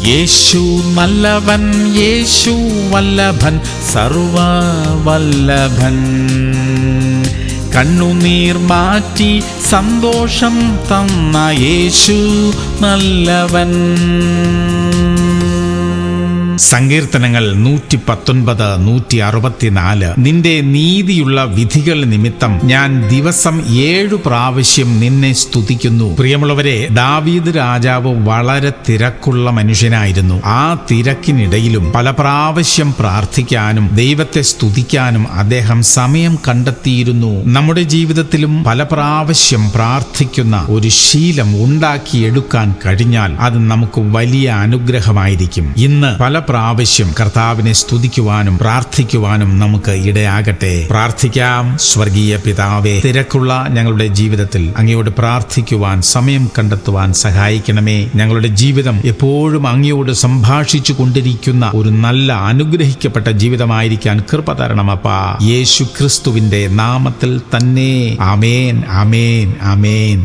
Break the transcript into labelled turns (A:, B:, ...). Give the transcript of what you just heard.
A: യേശു നല്ലവൻ, യേശു വല്ലഭൻ, സർവവല്ലഭൻ. കണ്ണുനീർ മാറ്റി സന്തോഷം തന്ന യേശു നല്ലവൻ. സങ്കീർത്തനങ്ങൾ 119, 164. നിന്റെ നീതിയുള്ള വിധികൾ നിമിത്തം ഞാൻ ദിവസം 7 പ്രാവശ്യം നിന്നെ സ്തുതിക്കുന്നു. പ്രിയമുള്ളവരെ, ദാവീദ് രാജാവ് വളരെ തിരക്കുള്ള മനുഷ്യനായിരുന്നു. ആ തിരക്കിനിടയിലും പല പ്രാവശ്യം പ്രാർത്ഥിക്കാനും ദൈവത്തെ സ്തുതിക്കാനും അദ്ദേഹം സമയം കണ്ടെത്തിയിരുന്നു. നമ്മുടെ ജീവിതത്തിലും പല പ്രാവശ്യം പ്രാർത്ഥിക്കുന്ന ഒരു ശീലം ഉണ്ടാക്കിയെടുക്കാൻ കഴിഞ്ഞാൽ അത് നമുക്ക് വലിയ അനുഗ്രഹമായിരിക്കും. ഇന്ന് പല പ്രാവശ്യം കർത്താവിനെ സ്തുതിക്കുവാനും പ്രാർത്ഥിക്കുവാനും നമുക്ക് ഇടയാകട്ടെ. പ്രാർത്ഥിക്കാം. സ്വർഗീയ പിതാവേ, തിരക്കുള്ള ഞങ്ങളുടെ ജീവിതത്തിൽ അങ്ങയോട് പ്രാർത്ഥിക്കുവാൻ സമയം കണ്ടെത്തുവാൻ സഹായിക്കണമേ. ഞങ്ങളുടെ ജീവിതം എപ്പോഴും അങ്ങയോട് സംഭാഷിച്ചു കൊണ്ടിരിക്കുന്ന ഒരു നല്ല അനുഗ്രഹിക്കപ്പെട്ട ജീവിതമായിരിക്കാൻ കൃപ തരണമപ്പാ. യേശു ക്രിസ്തുവിന്റെ നാമത്തിൽ തന്നെ. ആമേൻ, ആമേൻ, ആമേൻ.